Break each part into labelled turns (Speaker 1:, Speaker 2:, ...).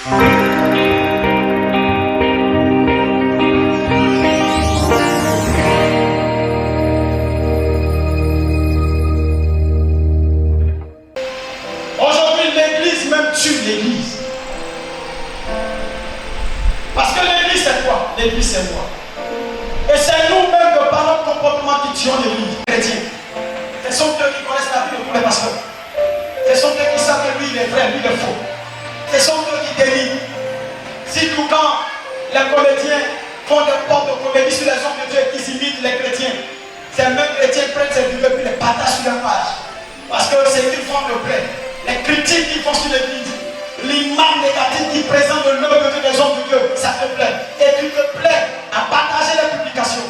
Speaker 1: Aujourd'hui, l'église même tue l'église. Parce que l'église c'est quoi? L'église c'est moi. Et c'est nous-mêmes de par notre comportement qui tuons l'église chrétienne. Ce sont eux qui connaissent la vie de tous les pasteurs. Ce sont eux qui savent que lui il est vrai, lui il est faux. Ce sont eux qui délivrent. Si nous, quand les comédiens font des portes de comédie sur les hommes de Dieu qui imitent les chrétiens, ces mêmes chrétiens prennent ces vidéos et les partagent sur leur page. Parce que c'est une forme de plaie. Les critiques qu'ils font sur l'église, l'image négative qu'ils présentent de l'œuvre de Dieu des hommes de Dieu, ça te plaît. Et tu te plais à partager les publications.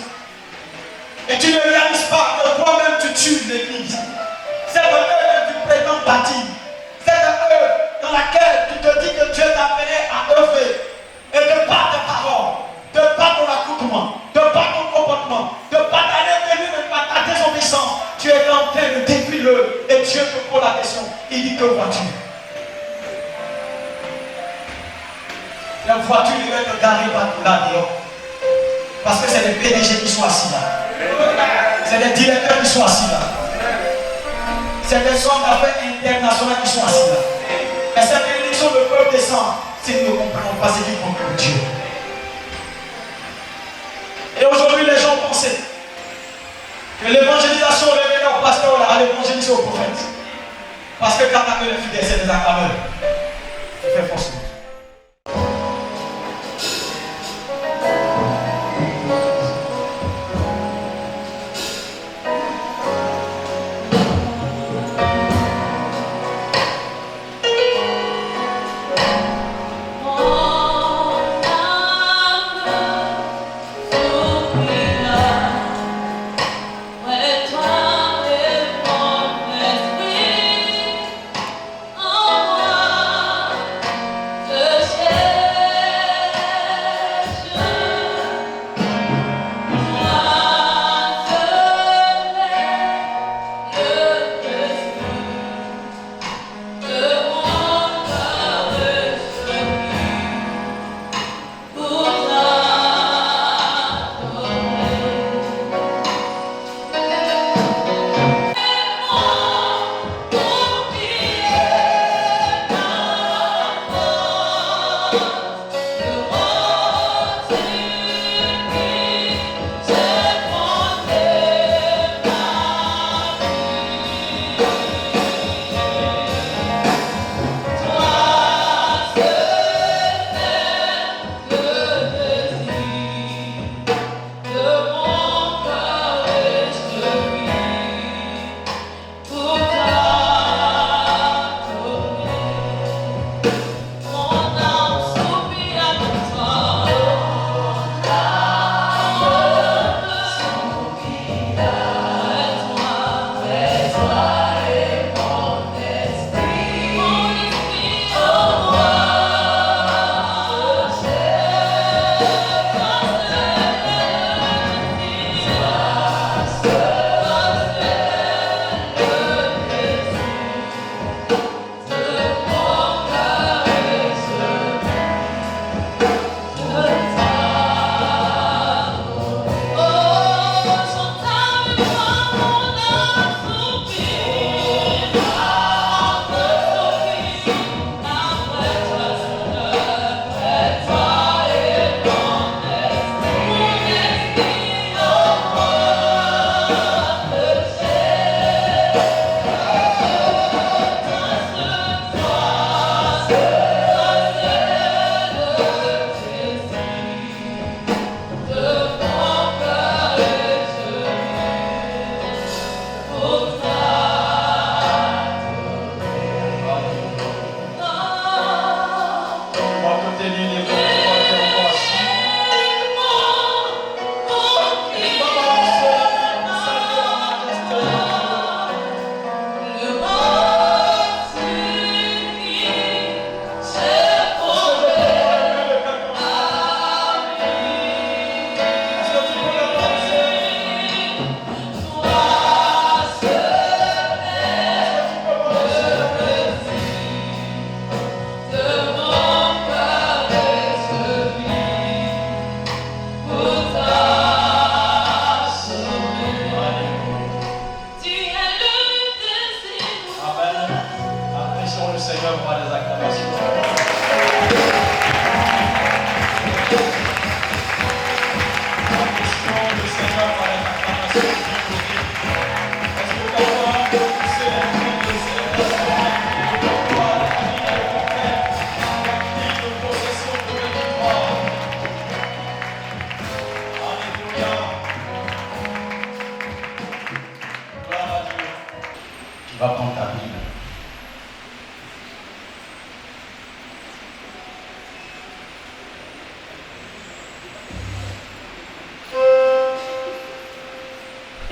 Speaker 1: Et tu ne réalises pas que toi-même tu tues l'église. C'est de eux que tu prétends bâtir. C'est de eux dans laquelle tu te dis que Dieu t'a appelé à œuvrer. Et de par tes paroles, de par ton accoutrement, de par ton comportement, de par ta revenue, de par ta désobéissance, tu es en train de détruire le. Et Dieu te pose la question. Il dit que vois-tu? La voiture devait te garer là dehors. Parce que c'est les PDG qui sont assis là. C'est les directeurs qui sont assis là. C'est des hommes d'affaires internationaux qui sont assis là. Et cette bénédiction, le peuple descend si nous ne comprenons pas ce qui compte pour Dieu. Et aujourd'hui, les gens pensaient que l'évangélisation revenait au pasteur à l'évangéliser au prophète. Parce que quand on a les fidèles, c'est des acclameurs. Je fais forcément.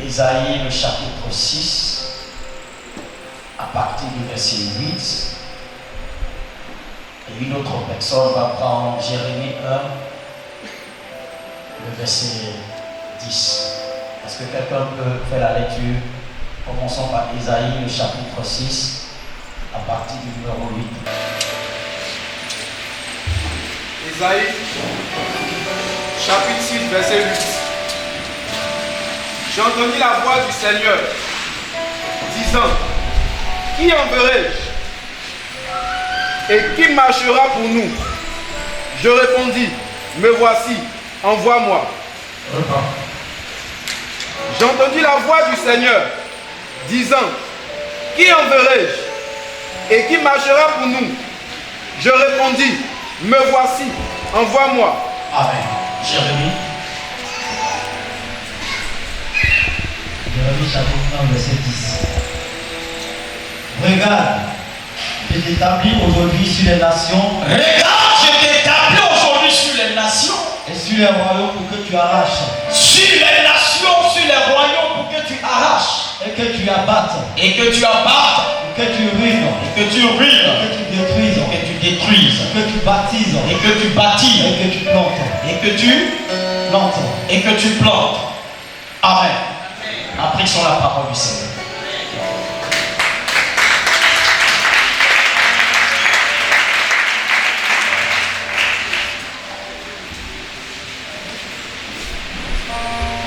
Speaker 1: Ésaïe, le chapitre 6, à partir du verset 8. Et une autre personne va prendre Jérémie 1, le verset 10. Est-ce que quelqu'un peut faire la lecture? Commençons par Ésaïe, le chapitre 6, à partir du numéro 8.
Speaker 2: Ésaïe, chapitre 6, verset 8. J'ai entendu la voix du Seigneur disant: qui enverrai-je? Et qui marchera pour nous? Je répondis: me voici, envoie-moi. J'ai entendu la voix du Seigneur disant: qui enverrai-je? Et qui marchera pour nous? Je répondis: me voici, envoie-moi.
Speaker 1: Amen. Jérémie.
Speaker 3: Jérémie chapitre 1, verset 10. Regarde, je t'établis aujourd'hui sur les nations.
Speaker 1: Regarde, je t'établis aujourd'hui sur les nations.
Speaker 3: Et sur les royaumes pour que tu arraches.
Speaker 1: Sur les nations, sur les royaumes pour que tu arraches.
Speaker 3: Et que tu abattes.
Speaker 1: Et que tu abattes.
Speaker 3: Et que tu ruines.
Speaker 1: Et que tu ruines.
Speaker 3: Et que tu détruises.
Speaker 1: Et que tu détruises.
Speaker 3: Et que tu baptises.
Speaker 1: Et que tu bâtis.
Speaker 3: Et que tu plantes.
Speaker 1: Et que tu
Speaker 3: plantes.
Speaker 1: Et que tu plantes. Amen. Apprécions la parole du Seigneur.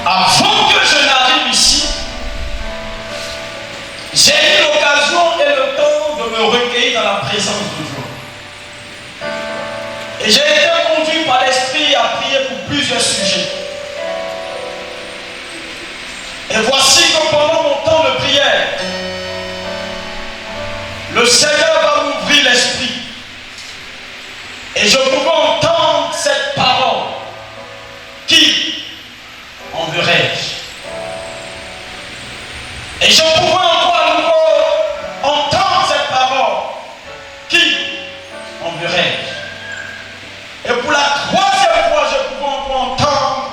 Speaker 1: Avant que je n'arrive ici, j'ai eu l'occasion et le temps de me recueillir dans la présence de Dieu. Et j'ai été conduit par l'Esprit à prier pour plusieurs sujets. Et voici que pendant mon temps de prière, le Seigneur va m'ouvrir l'esprit. Et je pouvais entendre cette parole. Qui enverrai-je? Et je pouvais encore à nouveau entendre cette parole. Qui enverrai-je? Et pour la troisième fois, je pouvais encore entendre.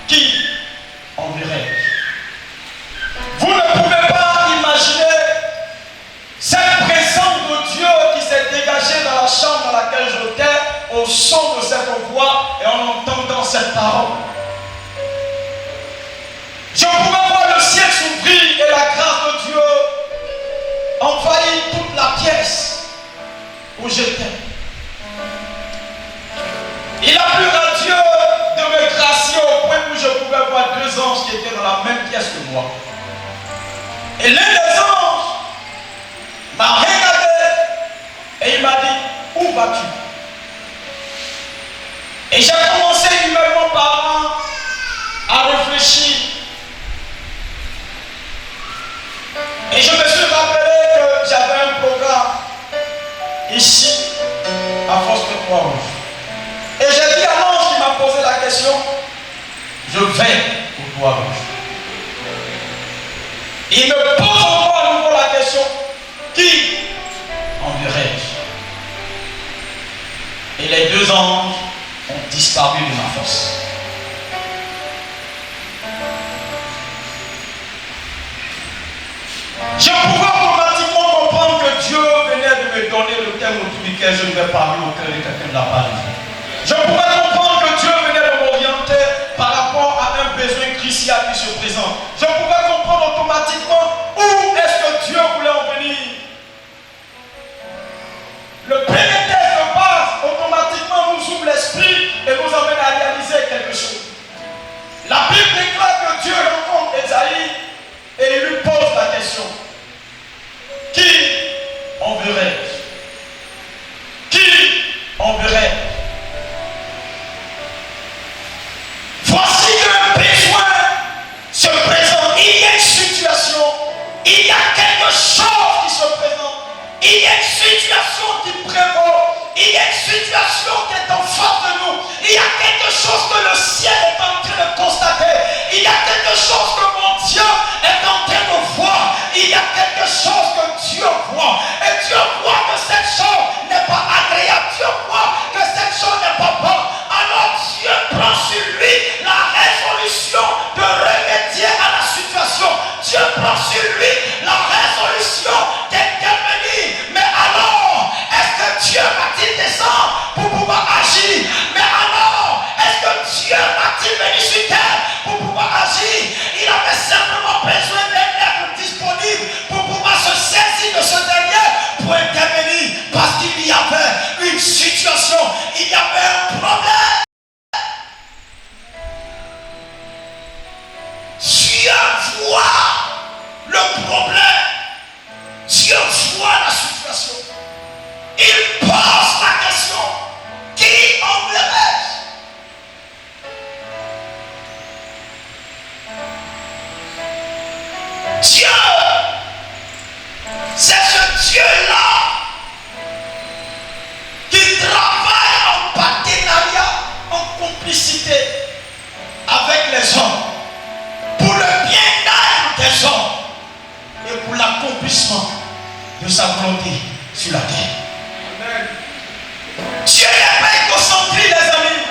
Speaker 1: Qui enverrai-je? Vous ne pouvez pas imaginer cette présence de Dieu qui s'est dégagée dans la chambre dans laquelle j'étais au son de cette voix et en entendant cette parole. Je pouvais voir le ciel s'ouvrir et la grâce de Dieu envahir toute la pièce où j'étais. Il a plu à Dieu de me gracier au point où je pouvais voir deux anges qui étaient dans la même pièce que moi. Et l'un des anges m'a regardé et il m'a dit: où vas-tu? Et j'ai commencé humainement parlant à réfléchir. Et je me suis rappelé que j'avais un programme ici à Force de Croix-Rouge. Et j'ai dit à l'ange qui m'a posé la question: je vais au Croix-Rouge. Il me pose encore à nouveau la question: qui enverrai-je? Et les deux anges ont disparu de ma force. Je pouvais automatiquement comprendre que Dieu venait de me donner le thème autour duquel je ne vais parler au cœur de quelqu'un de la parole. Je pouvais comprendre que Dieu venait de m'orienter par rapport à un besoin crucial qui se présente. Je pouvais comprendre automatiquement où est-ce que Dieu voulait en venir. Le premier texte de base automatiquement nous ouvre l'esprit et nous amène à réaliser quelque chose. La Bible déclare que Dieu rencontre Ésaïe et il lui pose la question: qui enverrai-je? Qui enverrai-je? Voici qu'un besoin se présente. Il y a une situation, il y a quelque chose qui se présente, il y a une situation qui prévaut, il y a une situation qui est en face de nous, il y a quelque chose que le ciel est en train de constater, il y a quelque chose que mon Dieu est en train de voir, il y a quelque chose que Dieu voit, et Dieu voit que cette chose n'est pas agréable, Dieu voit que cette chose n'est pas bonne. Alors Dieu prend sur lui la résolution de remédier à la situation pour pouvoir agir. Mais alors, est-ce que Dieu m'a-t-il venu sur terre pour pouvoir agir? Il avait simplement besoin d'un être disponible pour pouvoir se saisir de ce dernier pour intervenir. Parce qu'il y avait une situation, il y avait un problème. Dieu voit le problème. Dieu voit la situation. Il pose la question. Qui enverrai-je? Dieu, c'est ce Dieu-là qui travaille en partenariat, en complicité avec les hommes pour le bien-être des hommes et pour l'accomplissement de sa volonté sur la terre. Amen. Dieu n'est pas égocentrique, les amis.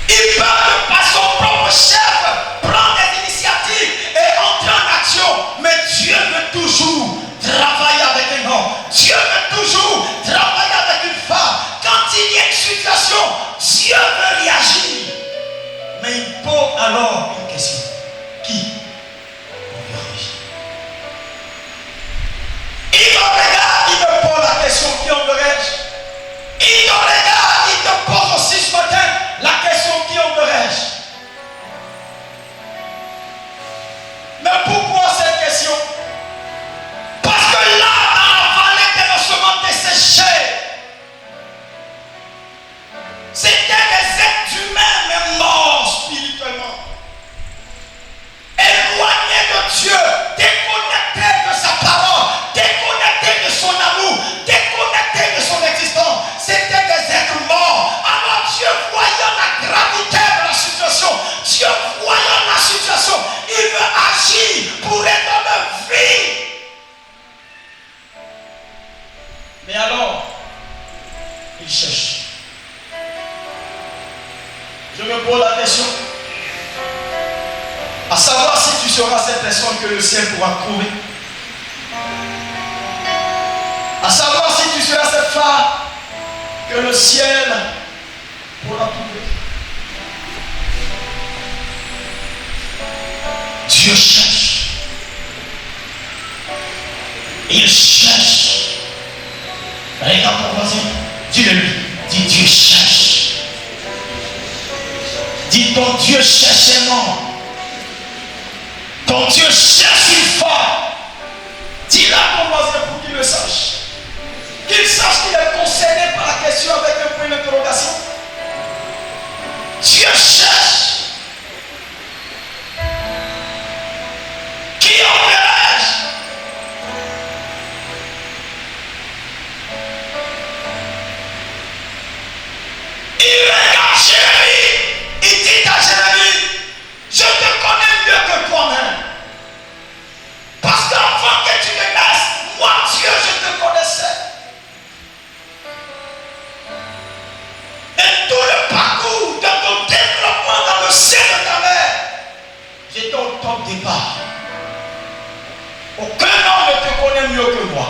Speaker 1: Il peut, par son propre chef, prendre des initiatives et entrer en action. Mais Dieu veut toujours travailler avec un homme. Dieu veut toujours travailler avec une femme. Quand il y a une situation, Dieu veut réagir. Mais il pose alors une question. Qui enverrai-je? Il regarde, il me pose la question. Qui enverrai-je? Il regarde, il te pose aussi ce matin la question. Qui enverrai-je? Mais pourquoi cette question? Parce que là, dans la vallée des ossements desséchés, c'était des êtres humains, mais morts spirituellement. Éloignés de Dieu, déconnectés de sa parole, déconnectés de son amour, déconnectés de son existence. C'était des êtres morts. Alors Dieu, voyant la gravité de la situation, Dieu voyant la situation, il veut agir pour les donner vie. Mais alors, il cherche. Je me pose la question, à savoir si tu seras cette personne que le ciel pourra trouver. À savoir si tu seras cette femme que le ciel pourra trouver. Dieu cherche. Il cherche. Regarde ton voisin, dis-le-lui. Dis Dieu cherche. Dis ton Dieu cherche un homme. Ton Dieu cherche une femme. Dis-le à ton voisin pour qu'il le sache. Qu'il sache qu'il est concerné par la question avec un point d'interrogation. Dieu cherche. Qui enverrai-je? Il regarde Jérémie. Il dit à Jérémie, je te connais mieux que toi-même. Parce qu'avant que tu me naisses, moi Dieu, je te connaissais. Et tout le parcours de ton développement dans le sein de ta mère, j'étais au top départ. Aucun homme ne te connaît mieux que moi.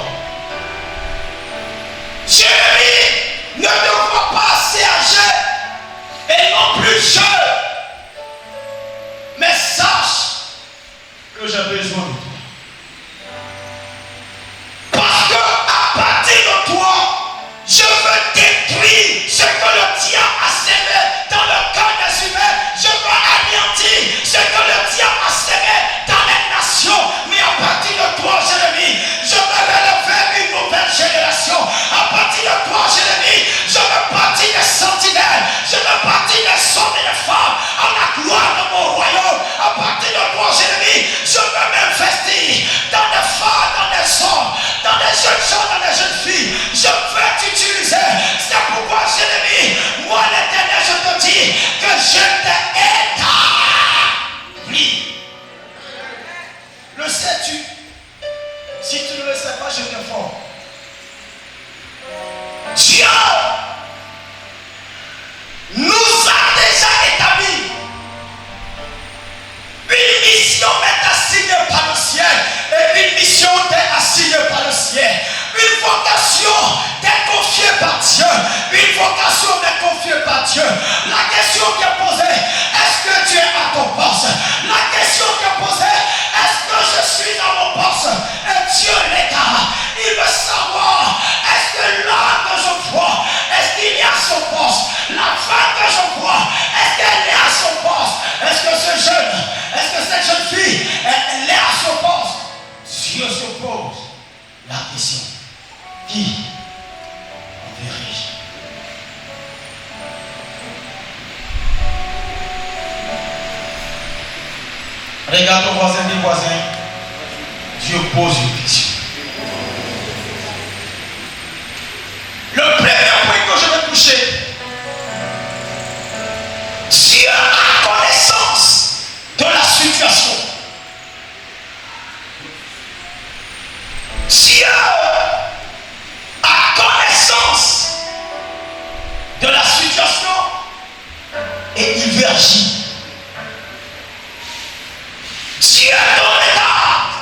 Speaker 1: Jérémie, ne te vois pas assez âgé et non plus jeune. Mais sache que j'ai besoin de toi. Parce que à partir de toi, je veux détruire ce que le diable a semé dans le cœur des humains. Je veux anéantir ce que le diable a semé dans les nations. Mais à partir de toi, Jérémie, je veux relever une nouvelle génération. À partir de toi, Jérémie, je veux partir des sentinelles. Je veux partir des hommes et des femmes à la gloire de mon royaume. À partir de toi, Jérémie, je veux m'investir dans des femmes, dans des hommes, dans des jeunes gens, dans des jeunes filles. Je veux t'utiliser. C'est pourquoi, Jérémie, moi l'Éternel, je te dis que je t'ai établi. Le sais-tu? Si tu ne le sais pas, je t'informe. Dieu nous a déjà établi une mission est assignée par le ciel et une mission t'est assignée par le ciel. Une vocation t'est confiée par Dieu. Regarde ton voisin, dis voisin. Dieu pose une question. Le premier point que je vais toucher, Dieu a connaissance de la situation. Dieu a connaissance de la situation et il veut agir. Dieu donne garde.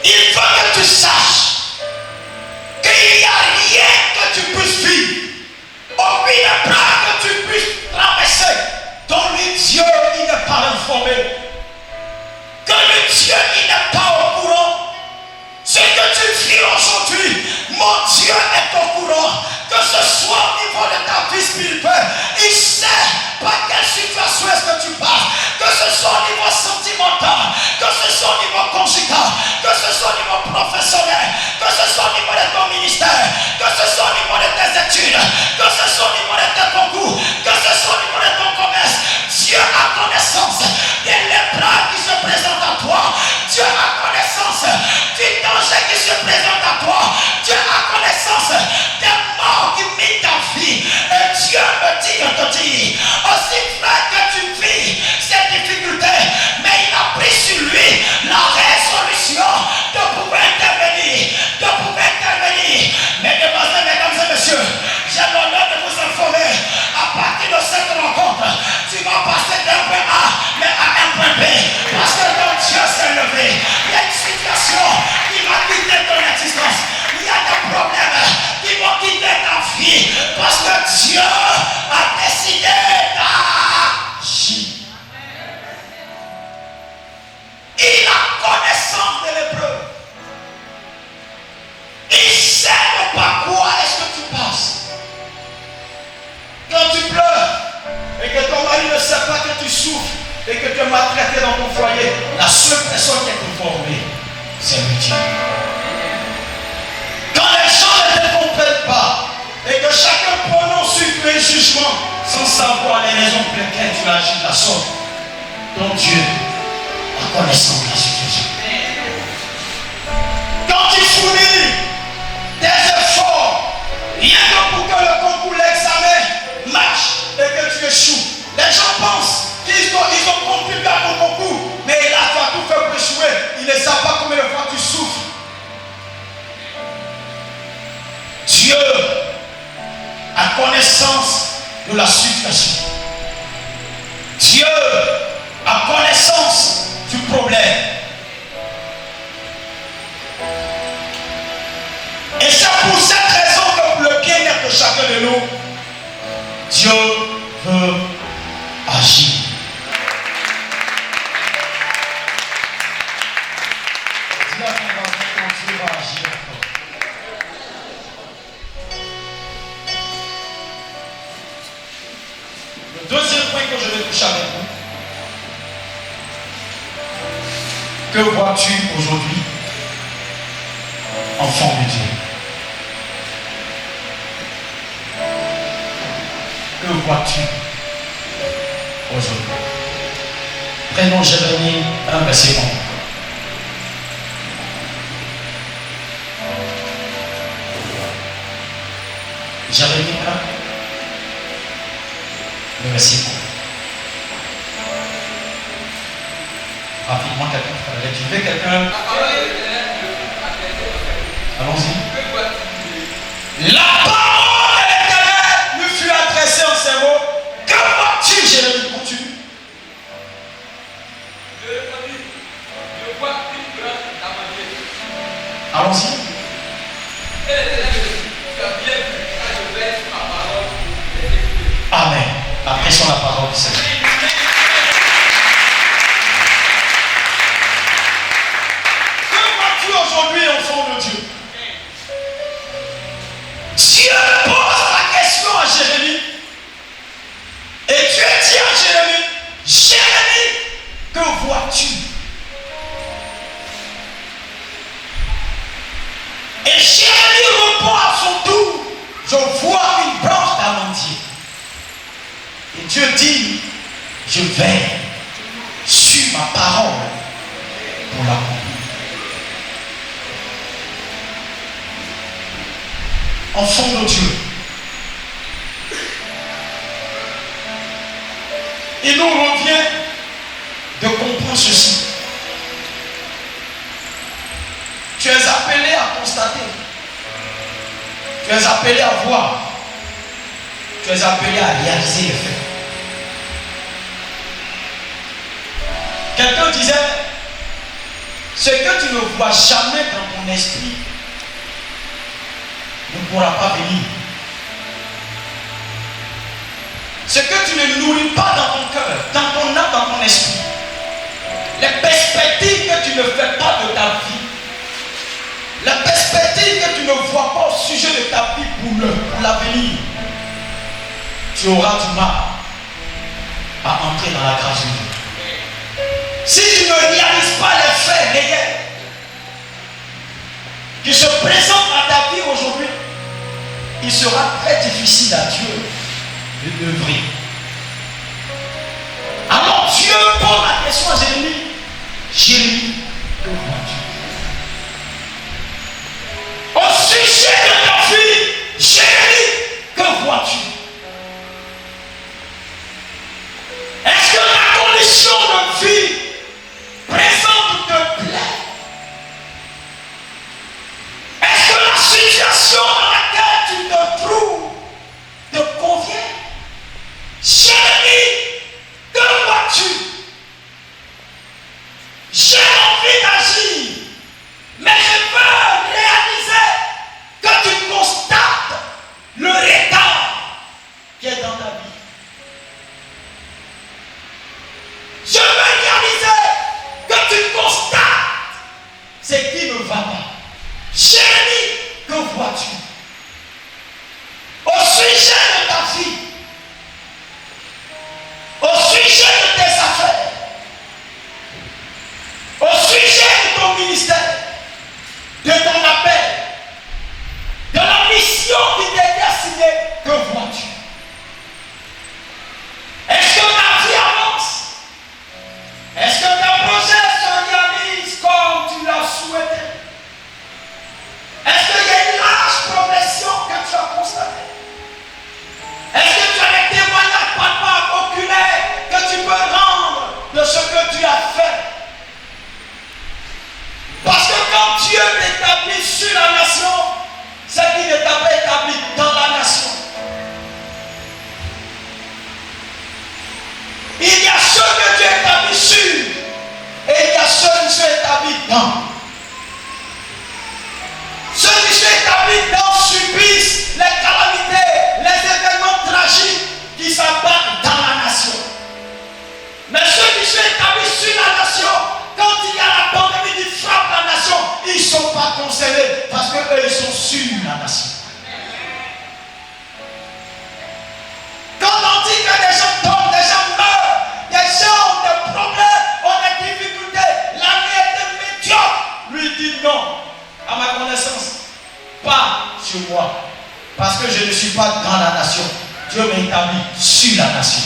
Speaker 1: Il veut que tu saches qu'il n'y a rien que tu puisses vivre, aucune plaie que tu puisses traverser, dont le Dieu il n'est pas informé, que le Dieu il n'est pas au courant. Ce que tu vis aujourd'hui, mon Dieu est au courant, que ce soit au niveau de ta vie spirituelle, il sait par quelle situation est-ce que tu passes, que ce soit au niveau sentimental, que ce soit au niveau conjugal, que ce soit au niveau professionnel, que ce soit au niveau de ton ministère, que ce soit au niveau de tes études, que ce soit au niveau de tes concours, que ce soit au niveau de ton commerce. Dieu a connaissance de l'épreuve qui se présente à toi. Dieu a connaissance du danger qui se présente à toi. Dieu a connaissance des morts qui minent ta vie. Et Dieu me dit de te dire, aussi vrai que tu vis ces difficultés, mais il a pris sur lui la résolution de pouvoir intervenir, Mesdames, mesdames et messieurs, j'ai l'honneur de vous informer, à partir de cette rencontre, tu vas passer d'un point A, mais à un point B, parce que ton Dieu s'est levé. Il y a une situation qui va quitter ton existence. Il y a des problèmes qui vont quitter ta vie, parce que Dieu a décidé d'agir. Il a connaissance de l'épreuve. Il sait de par quoi est-ce que tu passes. Quand tu pleures et que ton mari ne sait pas que tu souffres et que tu es maltraité dans ton foyer, la seule personne qui est informée, c'est le Dieu. Quand les gens ne te comprennent pas et que chacun prononce sur toi un jugement sans savoir les raisons pour lesquelles tu agis de la sorte, ton Dieu a connaissance de la situation. Quand tu fournis des efforts, rien que pour que le concours, l'examen marche et que tu échoues. Les gens pensent qu'ils ont contribué à ton concours, mais là tu as tout fait pour échouer. Ils ne savent pas combien de fois tu souffres. Dieu a connaissance de la situation. Dieu a connaissance du problème. Et c'est pour cette raison que pour le bien-être de chacun de nous, Dieu veut agir. Dis à ton voisin quand Dieu va agir encore. Le deuxième point que je vais toucher avec vous. Que vois-tu aujourd'hui, enfant de Dieu? Que vois-tu aujourd'hui? Prenons Jérémie 1, verset 1. Jérémie 1, le verset 1. Rapidement, quelqu'un peut aller. Tu veux quelqu'un? Allons-y. La parole de l'Éternel lui fut adressée en ces mots. Que vois-tu, Jérémie? Continue. Allons-y. Amen. Apprécions la parole du Seigneur. Que vois-tu aujourd'hui, enfant de Dieu? Dieu pose la question à Jérémie. Et Dieu dit à Jérémie, Jérémie, que vois-tu? Et Jérémie répond à son tour, je vois une branche d'amandier. Et Dieu dit, je vais sur sur ma parole pour l'accomplir. Enfant de Dieu, il nous revient de comprendre ceci. Tu es appelé à constater. Tu es appelé à voir. Tu es appelé à réaliser les faits. Quelqu'un disait, ce que tu ne vois jamais dans ton esprit ne pourra pas venir. Ce que tu ne nourris pas dans ton cœur, dans ton âme, dans ton esprit, les perspectives que tu ne fais pas de ta vie, la perspective que tu ne vois pas au sujet de ta vie pour l'avenir, tu auras du mal à entrer dans la grâce de Dieu. Si tu ne réalises pas les faits réels qui se présentent à ta vie aujourd'hui, il sera très difficile à Dieu de d'œuvrer. Alors Dieu pose la question à Jérémie. Jérémie, que vois-tu? Au sujet de ta fille, Jérémie, que vois-tu? Est-ce que la condition de vie présente te plaît? Est-ce que la situation dans laquelle tu te trouves te convient? Jérémie, que vois-tu? J'ai envie d'agir, mais je veux réaliser que tu constates le retard qui est dans ta vie. Je veux réaliser que tu constates ce qui ne va pas. Jérémie, que vois-tu? Au sujet de ta vie, au sujet de tes affaires, au sujet de ton ministère, de ton appel, de la mission qui t'est assignée, que vois-tu? Est-ce que ta vie avance? Est-ce que tes projets se réalisent comme tu l'as souhaité? Est-ce qu'il y a une large progression que tu as constatée? Est-ce que tu as des témoignages palpables, oculaires, que tu peux rendre de ce que tu as fait? Parce que quand Dieu t'établit sur la nation, c'est qu'il ne t'a pas établi dans la nation. Il y a ceux que Dieu établit sur, et il y a ceux qui sont établis dans. Ceux qui sont établis dans subissent les calamités, les événements tragiques qui s'abattent dans la nation. Mais ceux qui sont établis sur la nation, quand il y a la pandémie qui frappe la nation, ils ne sont pas concernés parce qu'eux, ils sont sur la nation. Quand on dit que des gens tombent, des gens meurent, des gens ont des problèmes, ont des difficultés, l'année est médiocre, lui dit non, à ma connaissance, pas sur moi. Parce que je ne suis pas dans la nation. Dieu m'a établi sur la nation.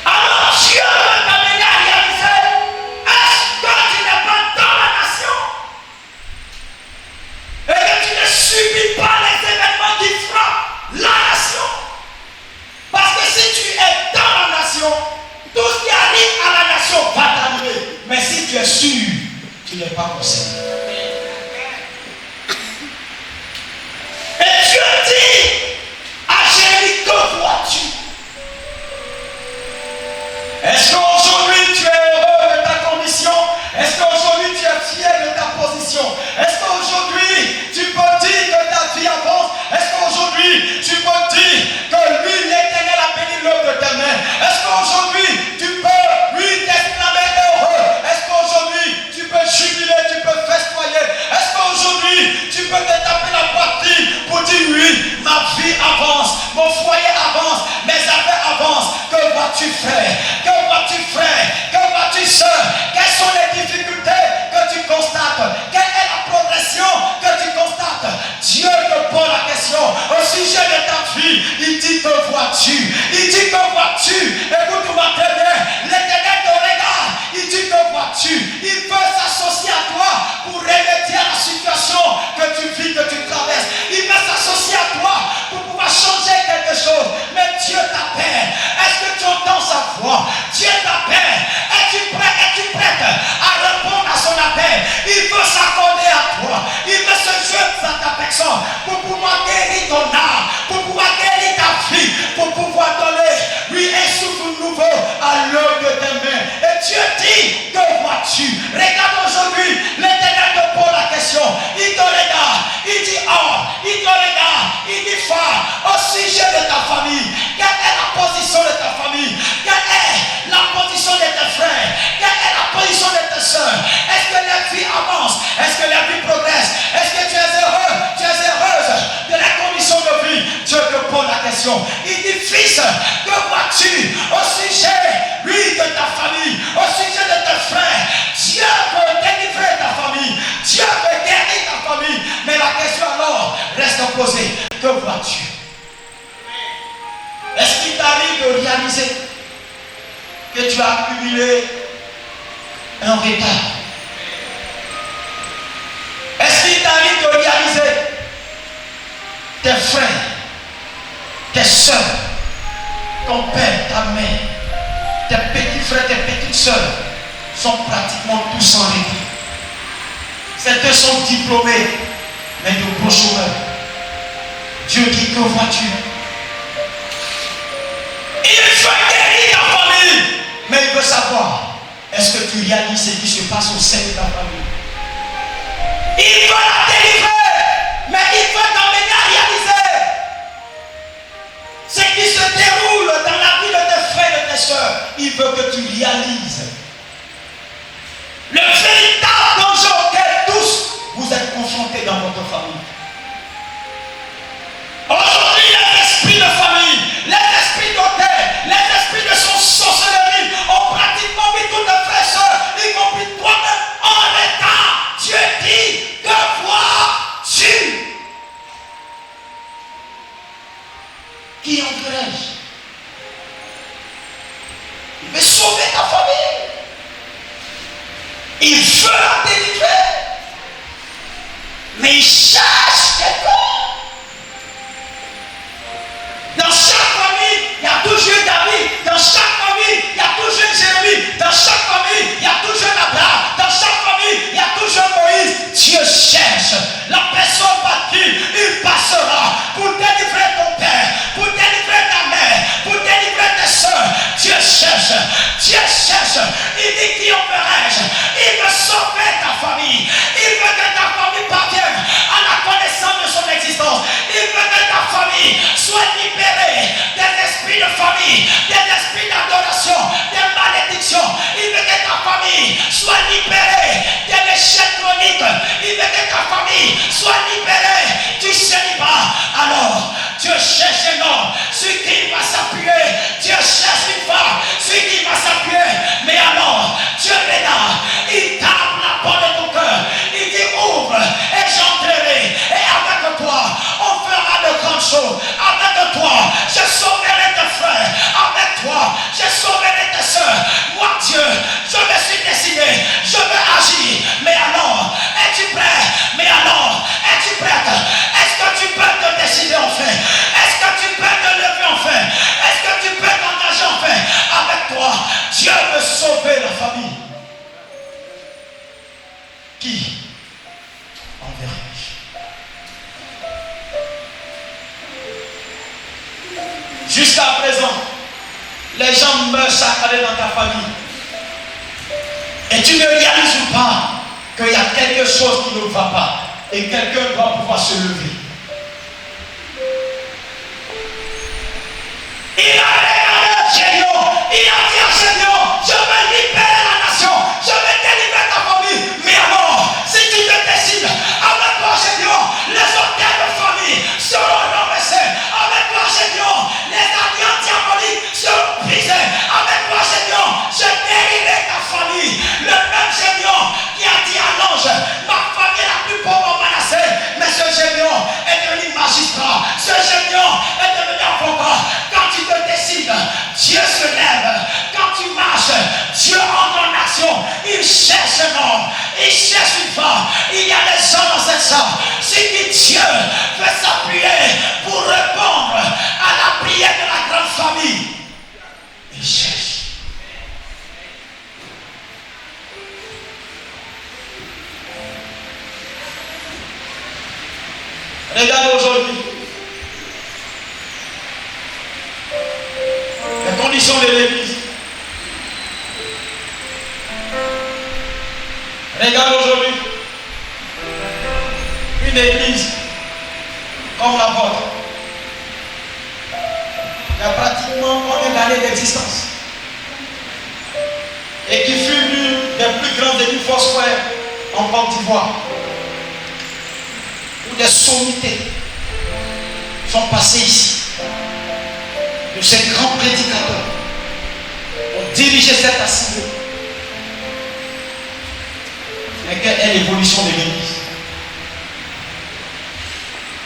Speaker 1: Alors Dieu veut t'amener à réaliser, est-ce que tu n'es pas dans la nation? Et que tu ne subis pas les événements qui frappent la nation? Parce que si tu es dans la nation, tout ce qui arrive à la nation va t'arriver. Mais si tu es sûr, tu n'es pas concerné. Et Dieu dit à Jérémie, que vois-tu? Est-ce qu'aujourd'hui tu es heureux de ta condition? Est-ce qu'aujourd'hui tu es fier de ta position? Est-ce qu'aujourd'hui tu peux dire que ta vie avance? Est-ce qu'aujourd'hui tu peux dire que lui, l'Éternel, a béni l'œuvre de tes mains? Est-ce qu'aujourd'hui tu peux lui t'exclamer heureux? Est-ce qu'aujourd'hui tu peux jubiler, tu peux festoyer? Est-ce qu'aujourd'hui tu peux te taper la poitrine pour dire oui, ma vie avance, mon foyer avance, mes affaires avancent? Que vas-tu faire? Que vas-tu frère? Que vas-tu soeur? Quelles sont les difficultés que tu constates? Quelle est la progression que tu constates? Dieu te pose la question au sujet de ta vie. Il dit que vois-tu? Il dit que vois-tu? Écoute nation. Il dit, fils, que vois-tu au sujet, lui, de ta famille, au sujet de tes frères? Dieu veut délivrer ta famille. Dieu veut guérir ta famille. Mais la question alors reste posée. Que vois-tu? Est-ce qu'il t'arrive de réaliser que tu as accumulé un retard? Est-ce qu'il t'arrive de réaliser tes frères, tes soeurs, ton père, ta mère, tes petits frères, tes petites soeurs sont pratiquement tous en retard? Certains sont diplômés, mais de gros chômeurs. Dieu dit, que vois-tu? Il veut guérir ta famille, mais il veut savoir, est-ce que tu réalises ce qui se passe au sein de ta famille? Il veut la délivrer, mais il veut t'emmener à réaliser ce qui se déroule dans la vie de tes frères et de tes soeurs. Il veut que tu réalises le véritable danger auquel tous vous êtes confrontés dans votre famille. Aujourd'hui, les esprits de famille, les esprits d'autel, les esprits de sorcellerie ont pratiquement mis tous les frères et sœurs, y compris toi-même, en état. Dieu dit, que vois-tu? Qui enverrai-je? Il veut sauver ta famille. Il veut la délivrer. Mais il cherche quelqu'un. Dans chaque famille, il y a toujours David. Dans chaque famille, il y a toujours Jérémie. Dans chaque famille, il y a toujours Abraham. Dans chaque famille, il y a toujours Moïse. Dieu cherche la personne par qui il passera pour délivrer ton père, pour délivrer ta mère, pour délivrer tes soeurs. Dieu cherche. Dieu cherche. Il dit, qui enverrai-je? Il veut sauver ta famille. Il veut que ta famille parvienne à la connaissance de son existence. Il veut que ta famille soit libérée des esprits de famille, des esprits d'adoration, des malédictions. Il veut que ta famille soit libérée de l'échec chronique. Il veut que ta famille soit libérée du célibat. Alors, Dieu cherche un homme sur qui il va s'appuyer. Dieu cherche une femme sur qui il va s'appuyer. Mais alors, Dieu est là. Il tape la porte de ton cœur. Il dit, ouvre et j'entrerai. Et avec toi, on fera de grandes choses. Avec toi, je sauverai tes frères. Avec toi, je sauverai tes soeurs. Moi, Dieu, je me suis décidé. Je veux agir. Mais alors, es-tu prêt? Mais alors, es-tu prête? Est-ce que tu peux te décider enfin? Est-ce que tu peux te lever enfin? Est-ce que tu peux t'engager enfin? Avec toi, Dieu veut sauver la famille. Qui enverrai-je? Jusqu'à présent, les gens meurent chaque année dans ta famille. Et tu ne réalises pas qu'il y a quelque chose qui ne va pas. Et quelqu'un doit pouvoir se lever. Il a regardé Gédéon. Il a dit à Gédéon, je vais libérer la nation. Je vais délivrer ta famille. Mais alors, si tu te décides, avec toi Gédéon, les hôtels de famille seront renversés. Avec toi Gédéon, les alliances diaboliques seront brisées. Avec toi Gédéon, je guérirai ta famille. Le même Gédéon qui a dit à l'ange, ma famille est la plus pauvre au Manassé. Mais ce Gédéon est devenu magistrat. Ce Gédéon est devenu avocat. Quand tu te décides, Dieu se lève. Quand tu marches, Dieu entre en action. Il cherche un homme, il cherche une femme. Il y a des gens dans cette salle. Si Dieu veut s'appuyer pour répondre à la prière de la grande famille, il cherche. Regarde aujourd'hui les conditions de l'église. Regarde aujourd'hui une église comme la vôtre. Il y a pratiquement combien d'années d'existence et qui fut l'une des plus grandes églises Foursquare en Côte d'Ivoire, où des sommités sont passées ici. de ces grands prédicateurs ont dirigé cette assemblée. Mais quelle est l'évolution de l'Église?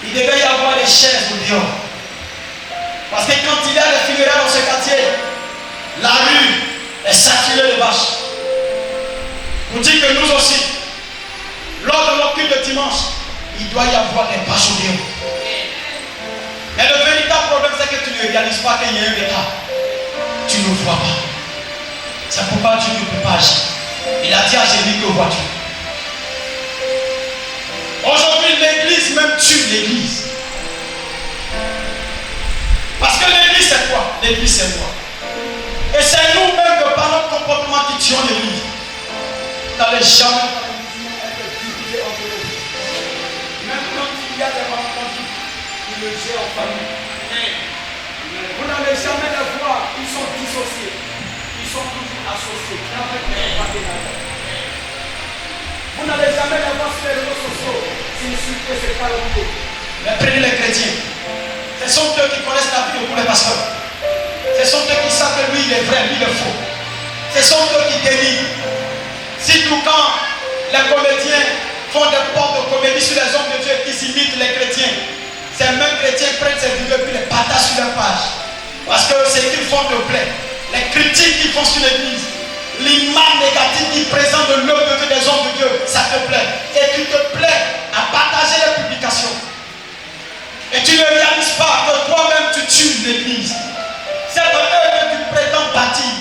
Speaker 1: Il devait y avoir des chaises au dehors. Parce que quand il y a les funérailles dans ce quartier, la rue est saturée de vaches. Pour dire que nous aussi, lors de nos cultes de dimanche, il doit y avoir des vaches au dehors. Mais le véritable problème, c'est que tu ne réalises pas qu'il y a un état. Tu ne vois pas. C'est pourquoi Dieu ne peut pas agir. Il a dit à Jésus, que vois-tu? Aujourd'hui, l'église même tue l'église. Parce que l'église, c'est quoi? L'église, c'est moi. Et c'est nous-mêmes que par notre comportement qui tuons l'église. Vous n'allez jamais être divisé entre nous. Même quand il y a des malentendus, il le gère en famille. Vous n'allez jamais les voir, ils sont dissociés. Ils sont toujours associés. Vous n'allez jamais les voir sur les réseaux sociaux. S'insulter, c'est pas le boulot. Mais prenez les chrétiens. Ce sont eux qui connaissent la vie de tous les pasteurs. Ce sont eux qui savent que lui il est vrai, lui il est faux. Ce sont eux qui délivrent. Si tout quand les comédiens font des portes de comédie sur les hommes de Dieu qui imitent les chrétiens, ces mêmes chrétiens prennent ces vidéos et puis les partagent sur leur page. Parce que ce qu'ils font te plaît. Les critiques qu'ils font sur l'église, l'image négative qu'ils présentent de l'œuvre de Dieu, des hommes de Dieu, ça te plaît. Et tu te plais à partager les publications. Et tu ne réalises pas que toi-même tu tues l'église. C'est de eux que tu prétends bâtir.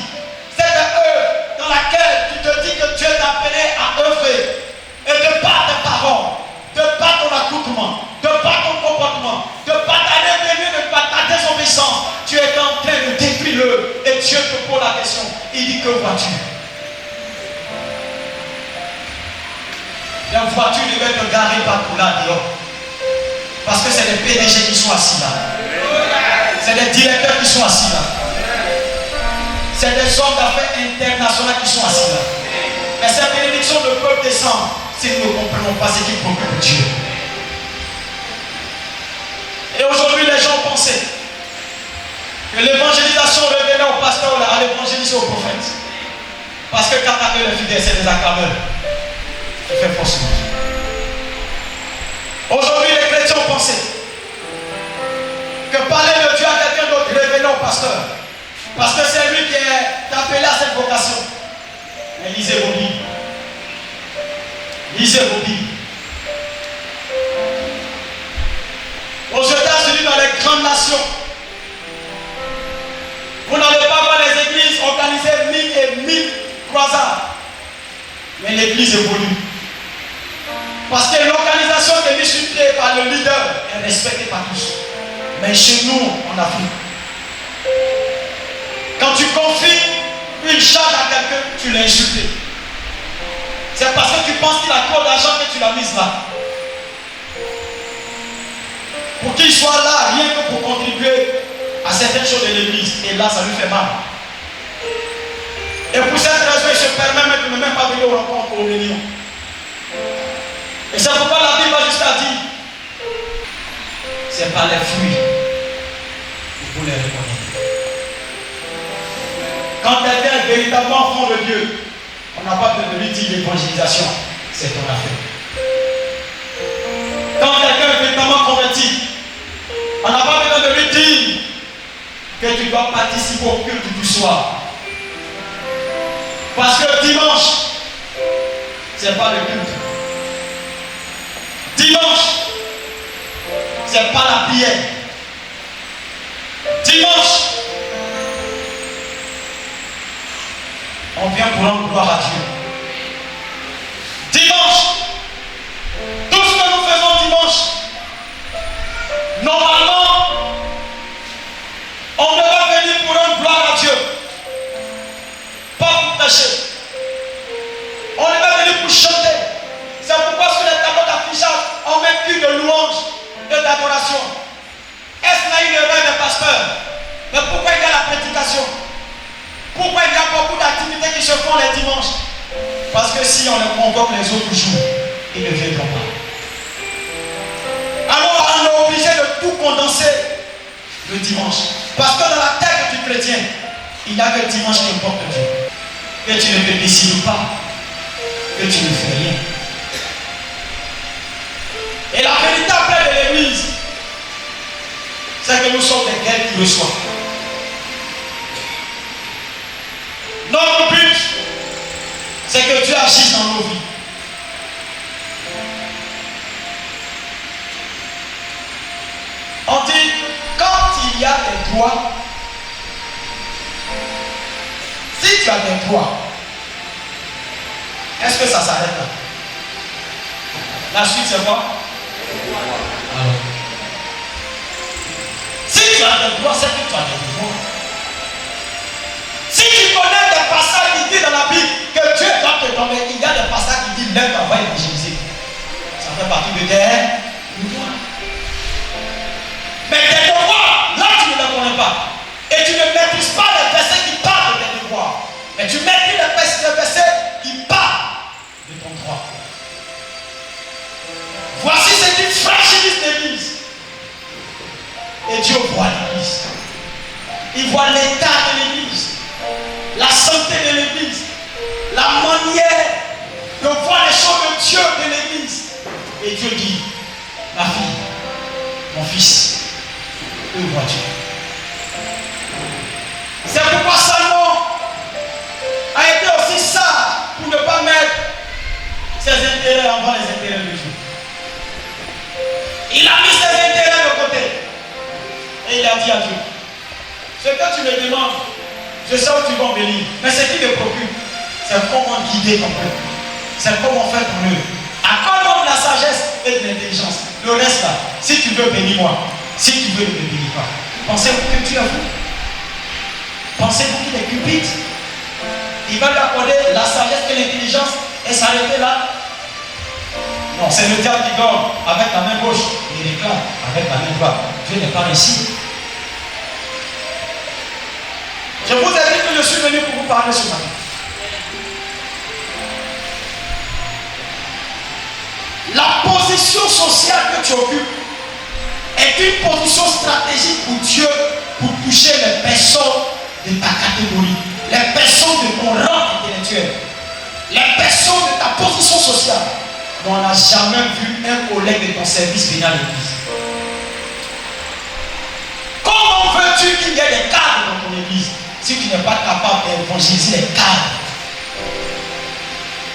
Speaker 1: C'est de eux dans laquelle tu te dis que Dieu t'a appelé à œuvrer. Et de par tes paroles, de par ton accoutrement, de par ton comportement, de par ta rébellion, de par ta désobéissance, tu es en train de détruire l'œuvre. Et Dieu te pose la question. Il dit, que vois-tu? La voiture devait être garée partout là dehors. Parce que c'est les PDG qui sont assis là. C'est les directeurs qui sont assis là. C'est des hommes d'affaires internationaux qui sont assis là. Mais cette bénédiction ne peut descendre si nous ne comprenons pas ce qui préoccupe Dieu. Et aujourd'hui, les gens pensaient que l'évangélisation revenait au pasteur à l'évangéliser au prophète. Parce que quand on les fidèles, c'est des acclameurs. Tu fais forcément. Aujourd'hui, les chrétiens pensaient que parler de Dieu à quelqu'un d'autre revenait au pasteur. Parce que c'est lui qui est appelé à cette vocation. Mais lisez vos Bibles. Lisez vos Bibles. Aux États-Unis, dans les grandes nations, vous n'allez pas voir les églises organiser 1000 et 1000 croisades. Mais l'église évolue. Parce que l'organisation qui est mise sur pied par le leader est respectée par tous. Mais chez nous, en Afrique, quand tu confies une charge à quelqu'un, tu l'as insulté. C'est parce que tu penses qu'il a trop d'argent que tu l'as mise là. Pour qu'il soit là, rien que pour contribuer à certaines choses de l'église. Et là, ça lui fait mal. Et pour cette raison, il se permet de ne même pas venir aux rencontres, aux réunions. Et c'est pourquoi la Bible va jusqu'à dire, c'est par les fruits que vous les reconnaîtrez. Quand quelqu'un est véritablement enfant de Dieu, on n'a pas besoin de lui dire l'évangélisation, c'est ton affaire. Quand quelqu'un est véritablement converti, on n'a pas besoin de lui dire que tu dois participer au culte du soir. Parce que dimanche, c'est pas le culte. Dimanche, c'est pas la prière. Dimanche, on vient pour rendre gloire à Dieu. Dimanche, tout ce que nous faisons dimanche, normalement, on devrait venir pour rendre gloire à Dieu. Pas pour prêcher. On devrait venir pour chanter. C'est pourquoi sur les tableaux d'affichage, on met plus de louanges et d'adoration. Est-ce là une erreur des pasteurs? Mais pourquoi il y a la prédication? Pourquoi il y a beaucoup d'activités qui se font les dimanches? Parce que si on les convoque les autres jours, ils ne viendront pas. Alors on est obligé de tout condenser le dimanche. Parce que dans la tête du chrétien, il n'y a que le dimanche qui importe Dieu. Que tu ne te décides pas, que tu ne fais rien. Et la véritable plaie de l'église, c'est que nous sommes des guerres qui reçoivent. Notre but, c'est que Dieu agisse dans nos vies. On dit, quand il y a des droits, si tu as des droits, est-ce que ça s'arrête là? La suite c'est quoi? Alors, si tu as des droits, c'est que tu as des devoirs. Si tu connais des passages qui disent dans la Bible que Dieu doit te donner, il y a des passages qui disent lève ta voix et évangéliser. Ça fait partie de tes devoirs. Mais tes devoirs, là tu ne les connais pas. Et tu ne maîtrises pas les versets qui parlent de tes devoirs. Mais tu maîtrises les versets qui parlent de ton droit. Voici ce qui fragilise l'église. Et Dieu voit l'église. Il voit l'état de l'église, la santé de l'église, la manière de voir les choses de Dieu de l'église. Et Dieu dit, ma fille, mon fils, eux voient Dieu. C'est pourquoi Salomon a été aussi sage pour ne pas mettre ses intérêts avant les intérêts de Dieu. Il a mis ses intérêts de côté. Et il a dit à Dieu, ce que tu me demandes, je sais où tu vas venir. Mais ce qui me préoccupe, c'est comment guider ton peuple. C'est comment faire pour eux. Accorde-moi de la sagesse et de l'intelligence. Le reste là, si tu veux, bénis-moi. Si tu veux, ne me bénis pas. Pensez-vous que tu es fou? Pensez-vous qu'il est cupide? Il va lui accorder la sagesse et l'intelligence et s'arrêter là? Non, c'est le diable qui dort avec la main gauche. Il réclame avec la main droite. Dieu n'est pas ainsi. Je vous ai dit que je suis venu pour vous parler ce matin. La position sociale que tu occupes est une position stratégique pour Dieu pour toucher les personnes de ta catégorie, les personnes de ton rang intellectuel, les personnes de ta position sociale. Mais on n'a jamais vu un collègue de ton service venir à l'église. Comment veux-tu qu'il y ait des cadres dans ton église si tu n'es pas capable d'évangéliser les cadres?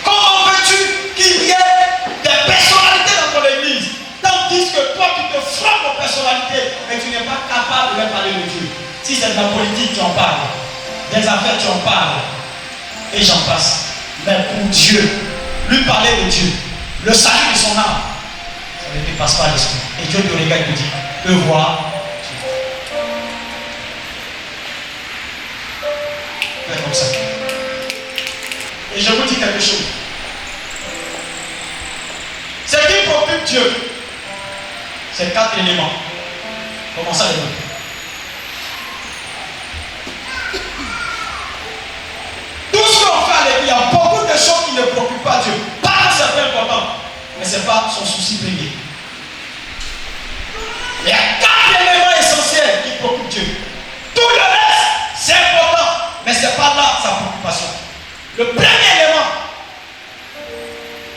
Speaker 1: Comment veux-tu qu'il y ait des personnalités dans ton église tandis que toi tu te frappes aux personnalités mais tu n'es pas capable de leur parler de Dieu? Si c'est de la politique, tu en parles. Des affaires, tu en parles. Et j'en passe. Mais pour Dieu, lui parler de Dieu, le salut de son âme, ça ne dépasse pas l'esprit. Et Dieu te regarde et te dit, eux voient. Fais comme ça. Et je vous dis quelque chose. Ce qui préoccupe Dieu, c'est 4 éléments. Comment ça les noter? Tout ce qu'on fait à l'église, il y a beaucoup de choses qui ne préoccupent pas Dieu. Pas que c'est très important, mais ce n'est pas son souci premier. Il y a 4 éléments essentiels qui préoccupent Dieu. Tout le reste, c'est important, mais ce n'est pas là sa préoccupation. Le premier élément,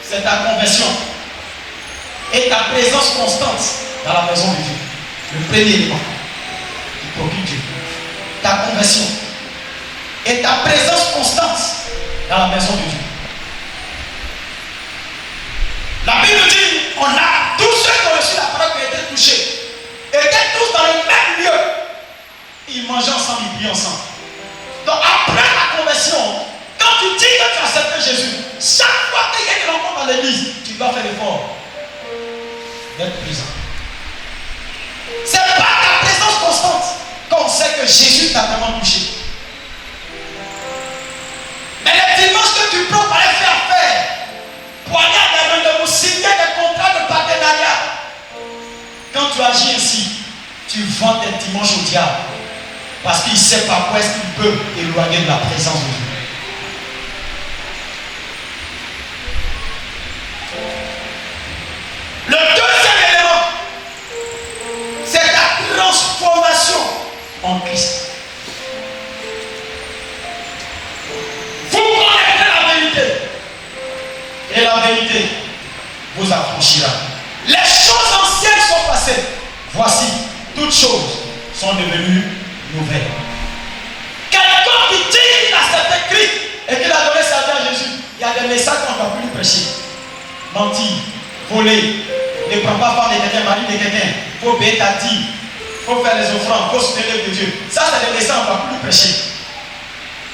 Speaker 1: c'est ta conversion et ta présence constante dans la maison de Dieu. Le premier élément qui préoccupe Dieu. Ta conversion et ta présence constante dans la maison de Dieu. La Bible dit, on a tous ceux qui ont reçu la parole qui ont été touchés, étaient tous dans le même lieu. Ils mangeaient ensemble, ils priaient ensemble. Donc après la conversion, quand tu dis que tu as accepté Jésus, chaque fois qu'il y a une rencontre dans l'église, tu dois faire l'effort d'être présent. C'est pas ta présence constante qu'on sait que Jésus t'a vraiment touché. Mais les dimanches que tu prends pour aller faire affaire, poignard des rendez-vous, signer des contrats de partenariat, quand tu agis ainsi, tu vends tes dimanches au diable. Parce qu'il ne sait pas quoi est-ce qu'il peut éloigner de la présence de Dieu. Le deuxième élément, c'est ta transformation chrétien, il faut payer ta dîme, il faut faire les offrandes, il faut soutenir l'œuvre de Dieu. Ça, c'est des messages, on ne va plus prêcher.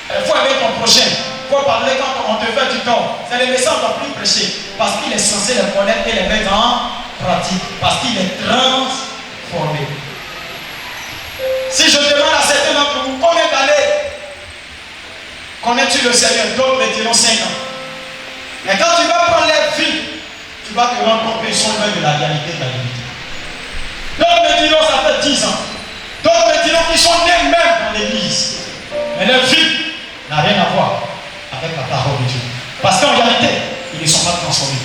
Speaker 1: Il faut aimer ton prochain, il faut parler quand on te fait du tort. C'est des messages, on ne va plus prêcher. Parce qu'il est censé les connaître et les mettre en pratique. Parce qu'il est transformé. Si je demande à certains d'entre vous, combien d'années connais-tu le Seigneur? D'autres me diront 5 ans. Mais quand tu vas prendre leur vie, tu vas te rendre compte qu'ils sont loin de la réalité de la vérité. D'autres me diront ça fait 10 ans. D'autres me diront qu'ils sont nés même dans l'église. Mais leur vie n'a rien à voir avec la parole de Dieu. Parce qu'en réalité, ils ne sont pas transformés.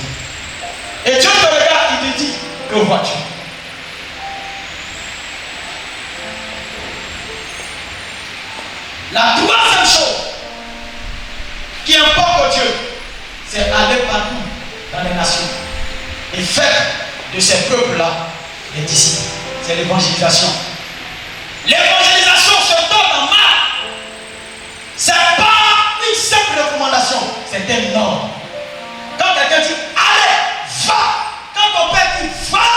Speaker 1: Et Dieu te regarde, il te dit, que vois-tu? La troisième chose qui importe Dieu, c'est aller partout dans les nations et faire de ces peuples-là des disciples. C'est l'évangélisation. L'évangélisation se donne en marche. Ce n'est pas une simple recommandation, c'est un ordre. Quand quelqu'un dit allez, va, quand ton père dit va,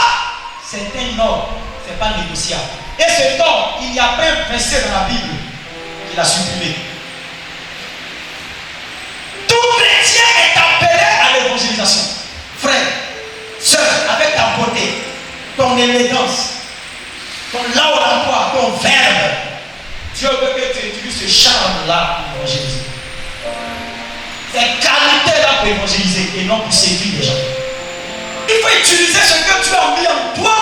Speaker 1: c'est un ordre, ce n'est pas négociable. Et cet ordre, il n'y a pas un verset dans la Bible qu'il a supprimé. Tout chrétien est appelé à l'évangélisation. Frère, soeur, avec ta beauté, ton élégance, ton là où l'emploi, ton verbe, Dieu veut que tu utilises ce charme-là pour évangéliser. Ces qualités-là pour évangéliser et non pour séduire les gens. Il faut utiliser ce que tu as mis en toi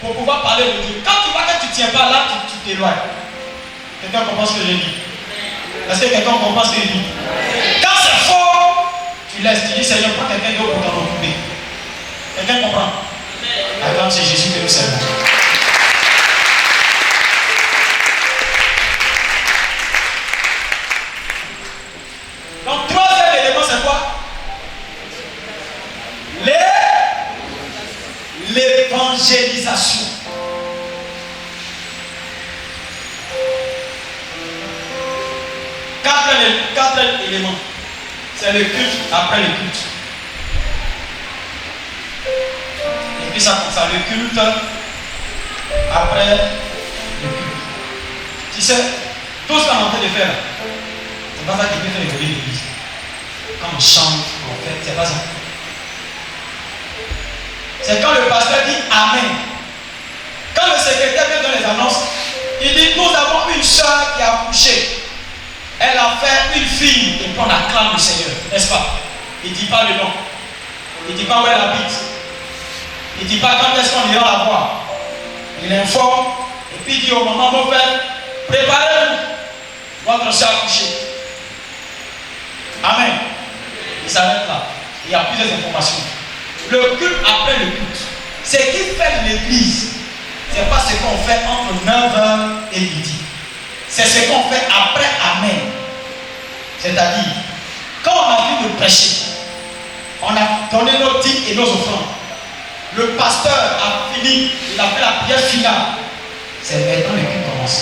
Speaker 1: pour pouvoir parler de Dieu. Quand tu vois que tu ne tiens pas là, tu t'éloignes. Quelqu'un comprend ce que je dis? Est-ce que quelqu'un comprend ce que je dis? Quand c'est fort, tu laisses, tu dis Seigneur, prends quelqu'un d'autre pour t'en occuper. Quelqu'un comprend? Attends, c'est Jésus que nous servons. Donc, troisième élément, c'est quoi? L'évangélisation. Quatre éléments. C'est le culte après le culte. Et puis ça comme ça, le culte après le culte. Tu sais, tout ce qu'on est en train de faire, c'est pas ça qui peut faire évoluer l'église. Quand on chante, on fait, c'est pas ça. C'est quand le pasteur dit Amen. Quand le secrétaire vient dans les annonces, il dit nous avons une soeur qui a accouché. Elle a fait une fille et puis on acclame le Seigneur, n'est-ce pas? Il ne dit pas le nom. Il ne dit pas où elle habite. Il ne dit pas quand est-ce qu'on ira la voir. Il informe et puis il dit au moment mon père, préparez-vous. Votre soeur a accouché. Amen. Il s'arrête là. Il y a plusieurs informations. Le culte après le culte. Ce qui fait l'église, ce n'est pas ce qu'on fait entre 9h et midi. C'est ce qu'on fait après Amen. C'est-à-dire, quand on a fini de prêcher, on a donné nos dîmes et nos offrandes. Le pasteur a fini, il a fait la prière finale. C'est maintenant que le culte commence.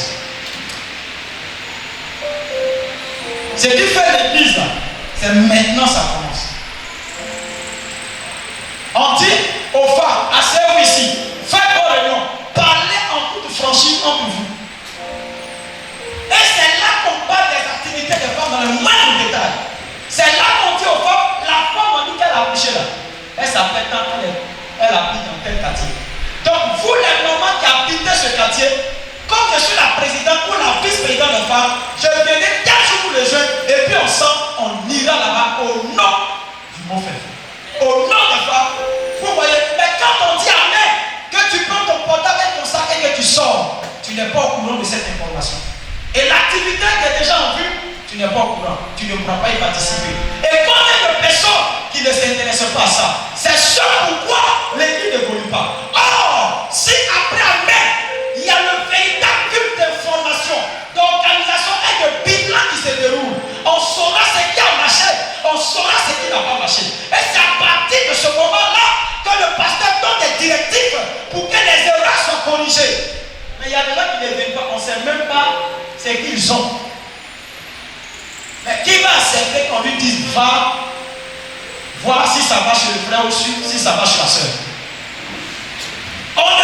Speaker 1: Ce qui fait l'église, c'est maintenant ça commence. On dit aux femmes, asseyez-vous ici, faites vos réunions, parlez en toute franchise entre vous. Et c'est là qu'on parle des activités des femmes dans le moindre détail. C'est là qu'on dit aux femmes, la femme on dit qu'elle a accouché là. Elle s'appelle tant elle habite dans tel quartier. Donc vous les mamans qui habitez ce quartier, comme je suis la présidente ou la vice-présidente de femmes, je viendrai 4 jours pour le jeûne et puis ensemble on ira là-bas au nom du mot fait. Au nom des femmes, vous voyez, mais quand on dit Amen, que tu prends ton portable et ton sac et que tu sors, tu n'es pas au courant de cette information. Et l'activité qui est déjà en vue, tu n'es pas au courant, tu ne pourras pas y participer. Et combien de personnes qui ne s'intéressent pas à ça? C'est ce pourquoi l'église n'évolue pas. Or, si après Amen, il y a le véritable culte d'information, d'organisation et de bilan qui se déroule, on saura ce qui a marché, on saura ce qui n'a pas marché. Et c'est à partir de ce moment-là que le pasteur donne des directives pour que les erreurs soient corrigées. Mais il y a des gens qui ne viennent pas, on ne sait même pas ce qu'ils ont. Mais qui va accepter qu'on lui dise va voir si ça va chez le frère ou si ça va chez la soeur? On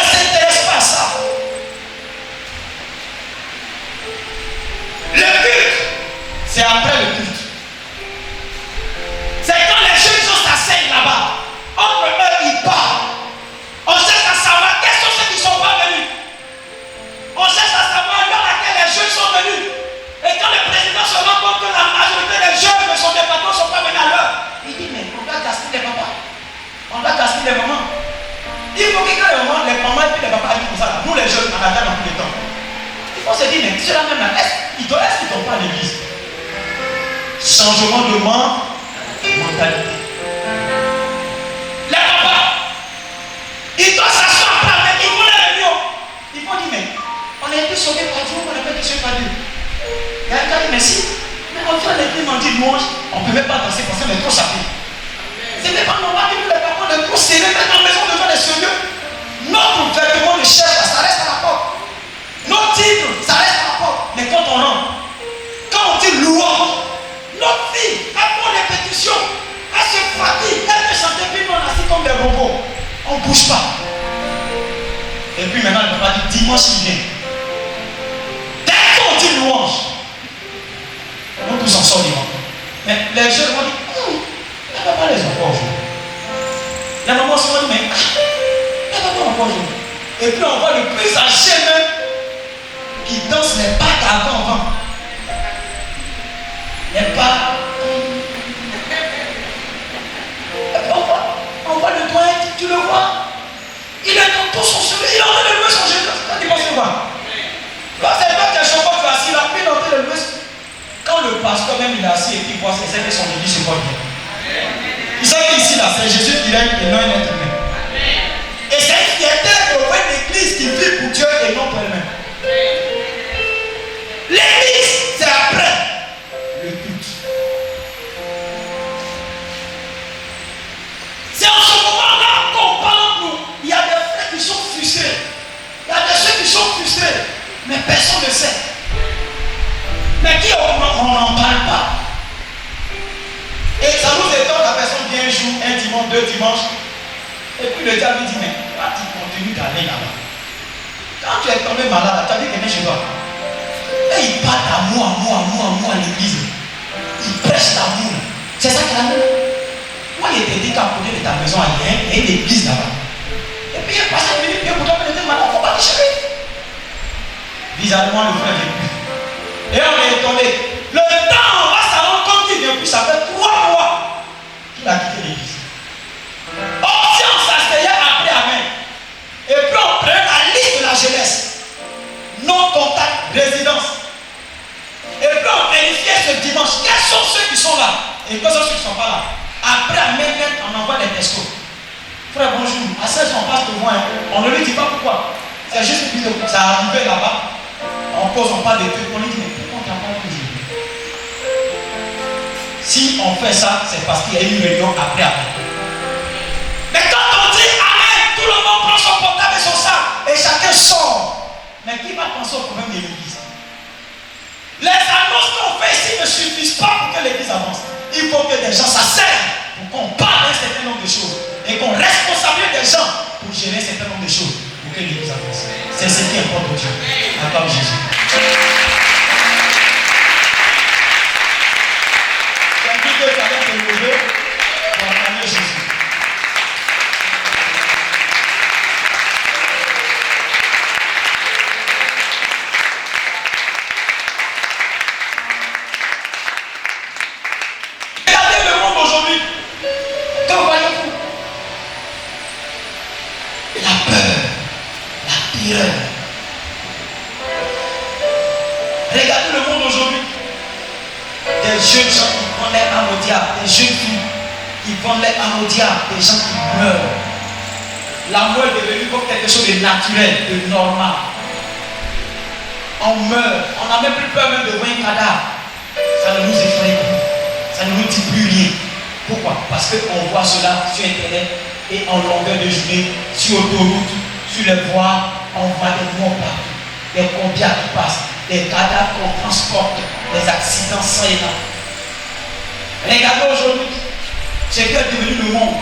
Speaker 1: les mamans et puis les papas comme ça. Nous les jeunes, on attend dans tous les temps. Il faut se dire, mais ceux-là même là, est-ce qu'ils ne sont pas à l'église? Changement de mentalité. Les papas, ils doivent s'asseoir par mais ils vont les réunions. Ils vont dire, mais on a été sauvés par Dieu, on n'a pas été sauvés par Dieu. Il y a un gars qui dit, mais si, mais on fait l'église, on dit louange, on ne peut même pas danser pour ça, mais trop chaper. C'est même pas normal que les papas de tout serrer, même dans la maison devant les sérieux. Notre vêtement de chef, ça reste à la porte. Nos titres, ça reste à la porte. Mais quand on rentre, quand on dit louange, notre fille, elle prend des répétitions, elle se fatigue, elle peut chanter, puis nous on assis comme des robots. On ne bouge pas. Et puis maintenant, le papa dit dimanche il vient. Dès qu'on dit louange, on tous en sort dimanche. Mais les jeunes vont dire, elle ne va pas les encore jouer. La maman se dit, mais elle ne va pas encore jouer. Et puis on voit le plus âgé même qui danse les pas d'avant. Les pas. On voit le doigt, tu le vois. Il est dans tout son sourire, il est en train de lever son genou. Tu penses quoi? Quand c'est toi qui as chauffé, tu es assis là, puis il est en train de lever. Quand le pasteur même il est assis et qu'il voit, il sait que son église se porte bien. Il sait qu'ici là, c'est Jésus qui règne et non un être humain. Et c'est une fierté de voir une église qui vit pour Dieu et non pour elle-même. L'église, c'est après le culte. C'est en ce moment-là qu'on parle de nous. Il y a des frères qui sont frustrés. Il y a des ceux qui sont frustrés. Mais personne ne sait. Mais qui on n'en parle pas. Et ça nous étonne, la personne vient un jour, un dimanche, 2 dimanches. Et puis le diable lui dit, mais toi tu continues d'aller là-bas. Quand tu es tombé malade, tu as dit quelqu'un chez toi. Et il parle d'amour à l'église. Il prêche l'amour. C'est ça qu'il a dit. Moi, il était dit qu'à côté de ta maison, il y a une église là-bas. Et puis il passe 5 minutes, puis pourtant, il était malade, il ne faut pas te chercher. Bizarrement, le frère vient plus. Et on est étonné. Le temps, on va s'en rendre compte qu'il vient plus. Ça fait 3 mois qu'il a quitté l'église. Or, si on s'asseyait après Amen, et puis on prenait la liste de la jeunesse, non contact, résidence, et puis on vérifiait ce dimanche, quels sont ceux qui sont là, et quels sont ceux qui ne sont pas là. Après Amen, on envoie des textos. Frère, bonjour. À 16 ans, on passe devant. On ne lui dit pas pourquoi. C'est juste que ça arrivait là-bas. On pose, on parle des trucs. On lui dit, mais pourquoi tu n'as pas toujours? Si on fait ça, c'est parce qu'il y a eu une réunion après Amen. Mais quand on dit Amen, tout le monde prend son portable et son sac et chacun sort. Mais qui va penser au problème de l'église? Les annonces qu'on fait ici ne suffisent pas pour que l'église avance. Il faut que des gens s'asseyent pour qu'on parle d'un certain nombre de choses et qu'on responsabilise des gens pour gérer un certain nombre de choses pour que l'église avance. C'est ce qui importe au Dieu. Acclame Jésus. J'invite que tu allais te lever pour acclamer Jésus. Regardez le monde aujourd'hui. Que voyez-vous? La peur, la terreur. Regardez le monde aujourd'hui. Des jeunes gens qui vendent les âmes au diable, des jeunes filles qui vendent les âmes au diable, des gens qui meurent. La mort est devenue comme quelque chose de naturel, de normal. On meurt, on n'a même plus peur même de voir un cadavre. Ça ne nous effraie plus, ça ne nous dit plus rien. Pourquoi? Parce qu'on voit cela sur Internet et en longueur de journée, sur autoroute, sur les voies, on voit des morts partout, des combien qui passent, des cadavres qu'on transporte, des accidents sans élan. Regardez aujourd'hui ce qu'est devenu le monde.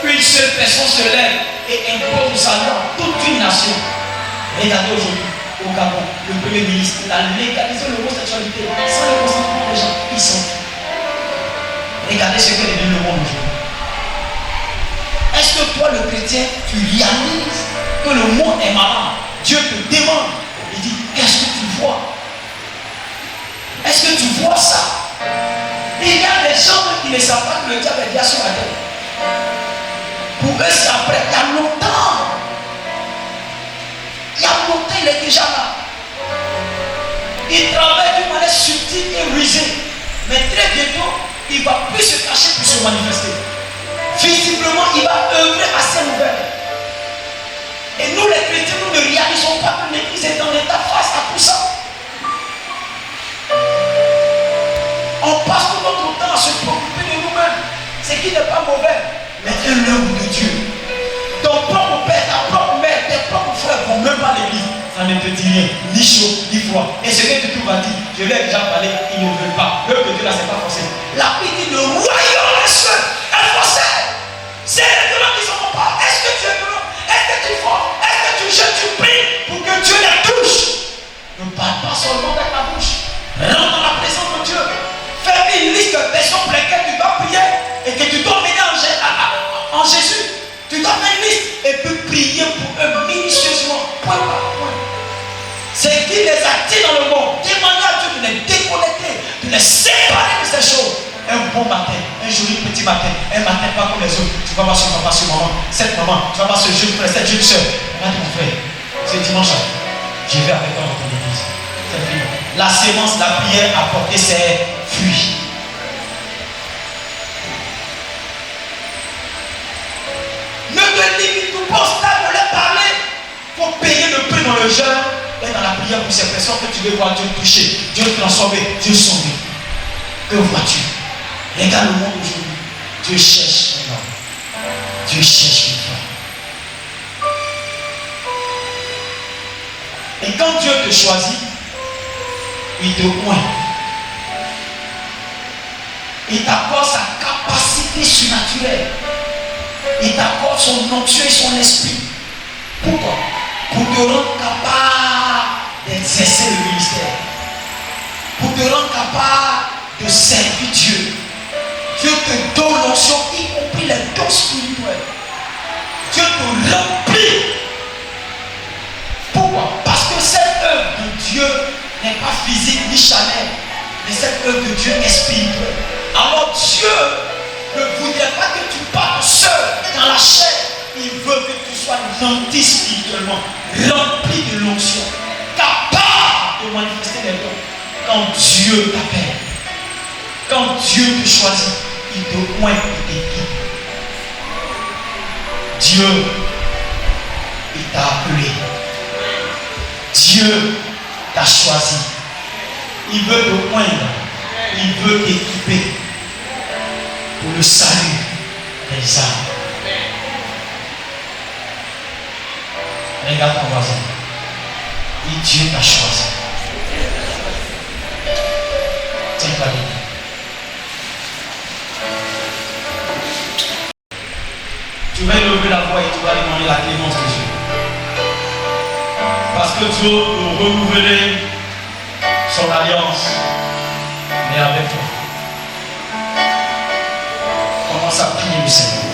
Speaker 1: Une seule personne se lève et impose sa loi à toute une nation. Regardez aujourd'hui au Gabon, le premier ministre a légalisé l'homosexualité sans le consentement des gens. Ils sont fous. Regardez ce qu'est devenu le monde aujourd'hui. Est-ce que toi, le chrétien, tu réalises que le monde est malade? Dieu te demande, il dit, qu'est-ce que tu vois? Est-ce que tu vois ça? Et il y a des gens qui ne savent pas que le diable est bien sur la terre. Pour Mais c'est après, il y a longtemps. Il y a longtemps, il est déjà là. Il travaille d'une manière subtile et rusée. Mais très bientôt, il ne va plus se cacher pour se manifester. Visiblement, il va œuvrer à ses nouvelles. Et nous, les chrétiens, nous ne réalisons pas que l'Église est en état face à tout ça. On passe tout notre temps à se préoccuper de nous-mêmes. Ce qui n'est pas mauvais. Mais un l'œuvre de Dieu. Ton propre père, ta propre mère, tes propres frères ne vont même pas à l'église. Ça ne te dit rien, ni chaud, ni froid. Et ce que tu vas dire, je lui ai déjà parlé, ils ne veulent pas. L'œuvre de Dieu là, c'est pas forcé. La Bible dit le royaume des cieux est forcé. C'est les gens qui ne sont pas. Est-ce que tu es heureux? Est-ce que tu es fort? Est-ce que tu jettes, tu pries pour que Dieu les touche? Ne parle pas seulement avec ta bouche. Rentre dans la présence de Dieu. Fais une liste de personnes pour lesquelles tu dois prier et que tu dois venir en Jésus. Tu dois faire une liste et puis prier pour eux minutieusement, point par point. C'est qui les attire dans le monde. Demandez à Dieu de les déconnecter, de les séparer de ces choses. Un bon matin, un joli petit matin, un matin pas comme les autres. Tu vas voir sur papa, sur maman, cette maman, tu vas voir ce jeune frère, cette jeune soeur. On va dire mon frère, c'est dimanche, je vais avec toi dans ton église. C'est fini. La sémence, la prière a porté ses fruits. Ne te limite pas au stade de leur parler. Il faut payer le prix dans le jeûne et dans la prière pour ces personnes que tu veux voir Dieu toucher, Dieu transformer, Dieu sauver. Que vois-tu? Regarde le monde aujourd'hui. Dieu cherche un homme. Dieu cherche une femme. Et quand Dieu te choisit, il te oint. Il t'accorde sa capacité surnaturelle. Il t'accorde son onction et son esprit. Pourquoi? Pour te rendre capable d'exercer le ministère. Pour te rendre capable de servir Dieu. Dieu te donne l'onction, y compris les dons spirituels. Dieu te remplit. Pourquoi? Parce que cette œuvre de Dieu n'est pas physique ni charnelle, mais cette œuvre de Dieu est spirituelle. Alors Dieu ne voudrait pas que tu partes seul dans la chair. Il veut que tu sois rempli spirituellement, rempli de l'onction, capable de manifester les dons. Quand Dieu t'appelle, quand Dieu te choisit, il te oint et t'équipe. Dieu, il t'a appelé. Dieu t'a choisi. Il veut te oindre. Il veut t'équiper pour le salut des âmes. Regarde ton voisin. Et Dieu t'a choisi. Tiens-toi bien. Tu vas lever la voix et tu vas demander la clémence de Dieu. Parce que Dieu veut renouveler son alliance, mais avec toi. Commence à prier le Seigneur.